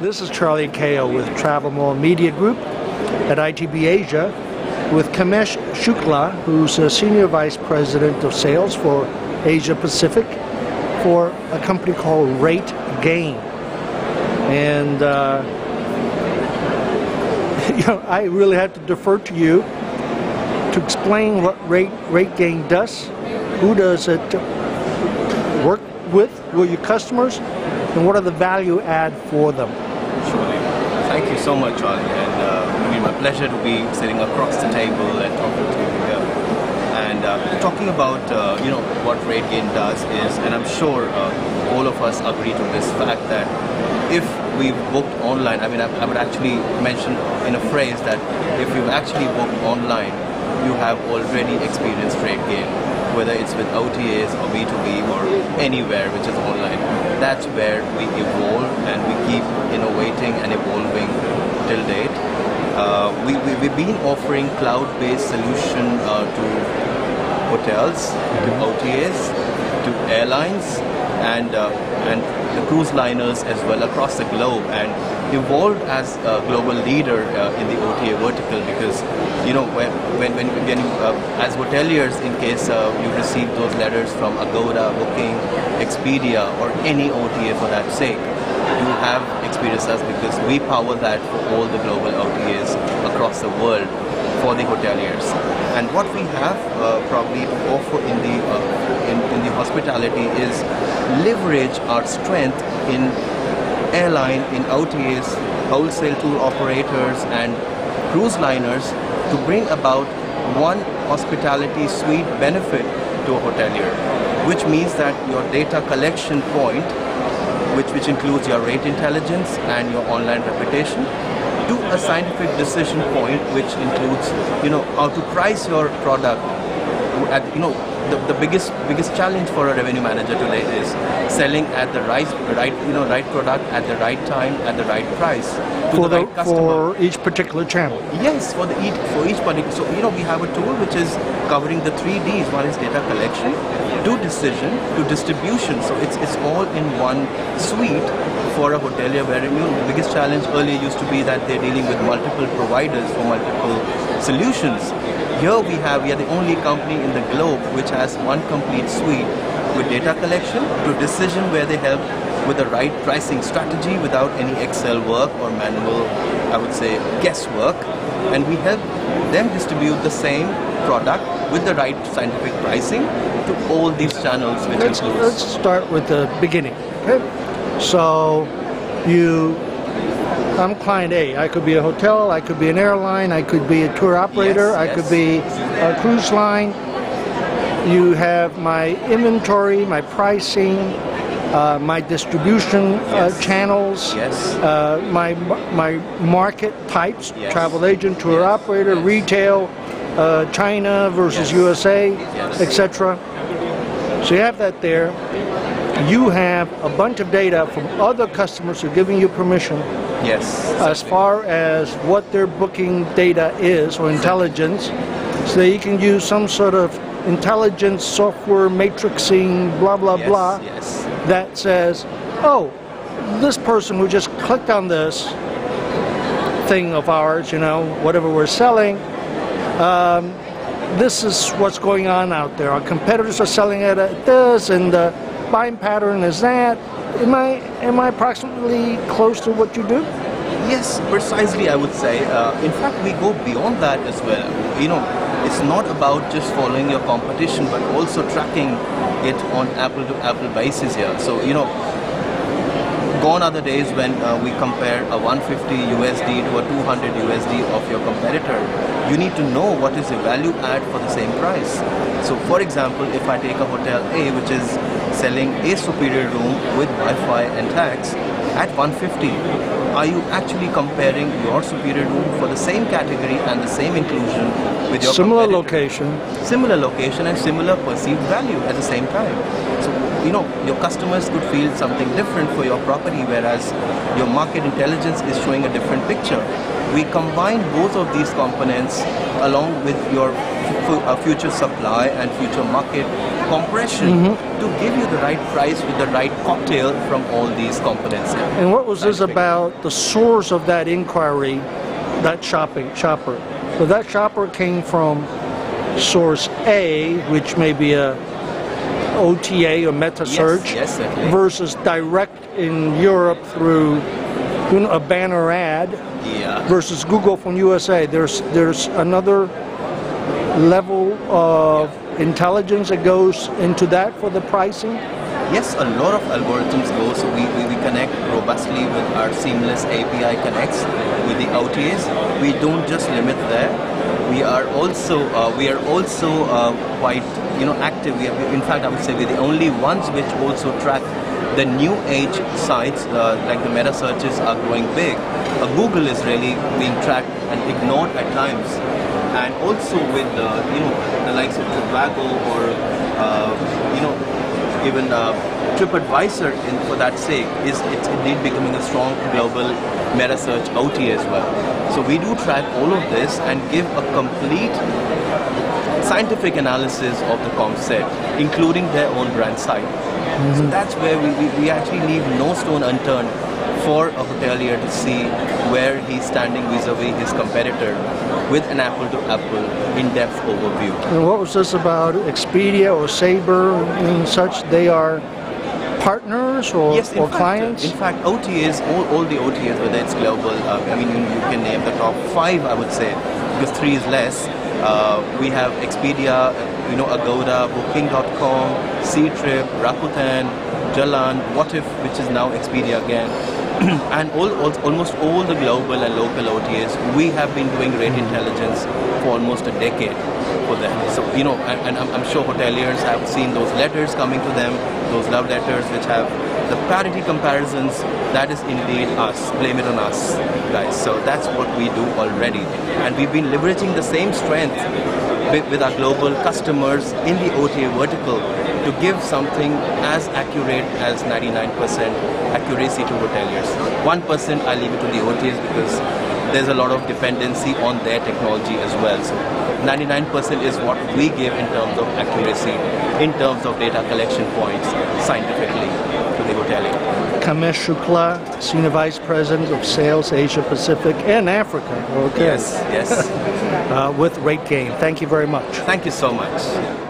This is Charlie Kao with Travel Mall Media Group at ITB Asia with Kamesh Shukla, who's a Senior Vice President of Sales for Asia Pacific for a company called RateGain. And I really have to defer to you to explain what RateGain does, who does it work with, who are your customers, and what are the value add for them. Surely. Thank you so much, Charlie, and it's my pleasure to be sitting across the table and talking to you here. And talking about what RateGain does is, and I'm sure all of us agree to this fact that if we've booked online, I would actually mention in a phrase that if you've actually booked online, you have already experienced RateGain, whether it's with OTAs or B2B or anywhere which is online. That's where we evolve and we keep innovating and evolving till date. We've been offering cloud-based solution to hotels, to OTAs, to airlines, and the cruise liners as well across the globe, and evolved as a global leader in the OTA vertical, because when as hoteliers, in case you receive those letters from Agoda, Booking, Expedia, or any OTA for that sake, you have experienced us because we power that for all the global OTAs across the world for the hoteliers. And what we have probably to offer in the hospitality is leverage our strength in airline, in OTAs, wholesale tour operators, and cruise liners to bring about one hospitality suite benefit to a hotelier, which means that your data collection point, which includes your rate intelligence and your online reputation, to a scientific decision point, which includes how to price your product at the biggest challenge for a revenue manager today is selling at the right product at the right time at the right price to the right customer. For each particular channel. Yes, for each particular. So we have a tool which is covering the 3 Ds. One is data collection, to decision, to distribution. So it's all in one suite for a hotelier, where the biggest challenge earlier used to be that they're dealing with multiple providers for multiple solutions. Here we are the only company in the globe which has one complete suite with data collection to decision, where they help with the right pricing strategy without any Excel work or manual, I would say, guesswork. And we help them distribute the same product with the right scientific pricing to all these channels. Let's start with the beginning. Okay? So I'm client A. I could be a hotel, I could be an airline, I could be a tour operator, I could be a cruise line. You have my inventory, my pricing, my distribution channels, my market types, travel agent, tour operator, retail, China versus USA, etc. So you have that there. You have a bunch of data from other customers who are giving you permission. As far as what their booking data is, or intelligence, so that you can use some sort of intelligence software matrixing, blah, blah, blah, that says, oh, this person who just clicked on this thing of ours, whatever we're selling, this is what's going on out there. Our competitors are selling it at this, and the buying pattern is that. Am I approximately close to what you do? Yes, precisely, I would say. In fact, we go beyond that as well. It's not about just following your competition, but also tracking it on apple-to-apple basis here. So, gone are the days when we compare a 150 USD to a 200 USD of your competitor. You need to know what is the value add for the same price. So, for example, if I take a hotel A, which is selling a superior room with Wi-Fi and tax at 150, are you actually comparing your superior room for the same category and the same inclusion with your similar competitor? Similar location and similar perceived value at the same time. So, your customers could feel something different for your property, whereas your market intelligence is showing a different picture. We combine both of these components along with your future supply and future market compression to give you the right price with the right cocktail from all these components. And what was this about the source of that inquiry, that shopper? So that shopper came from source A, which may be a OTA or meta search, yes, versus direct in Europe through a banner ad, versus Google from USA. There's another level of intelligence that goes into that for the pricing. Yes, a lot of algorithms go. So we connect robustly with our seamless API connects with the OTAs. We don't just limit there. We are also quite active. In fact, I would say we're the only ones which also track the new age sites, like the meta searches are growing big. Google is really being tracked and ignored at times. And also with the likes of Trivago or even TripAdvisor, for that sake, it's indeed becoming a strong global meta search OTA as well. So we do track all of this and give a complete scientific analysis of the comp set, including their own brand site. So that's where we actually leave no stone unturned for a hotelier to see where he's standing vis-a-vis his competitor with an apple-to-apple in-depth overview. And what was this about Expedia or Sabre and such? They are partners or, yes, or clients? In fact, OTAs, all the OTAs, whether it's global, I mean, you can name the top 5, I would say, because 3 is less. We have Expedia, Agoda, Booking.com, Ctrip, Rakuten, Jalan, What If, which is now Expedia again. And almost all the global and local OTAs, we have been doing rate intelligence for almost a decade for them. So, and I'm sure hoteliers have seen those letters coming to them, those love letters which have the parity comparisons. That is indeed us. Blame it on us, guys. So that's what we do already. And we've been leveraging the same strength with our global customers in the OTA vertical to give something as accurate as 99% accuracy to hoteliers. 1% I leave it to the OTAs because there's a lot of dependency on their technology as well. So 99% is what we give in terms of accuracy, in terms of data collection points, scientifically to the hotelier. Damesh Shukla, Senior Vice President of Sales Asia Pacific and Africa. Okay. Yes. With RateGain. Thank you very much. Thank you so much.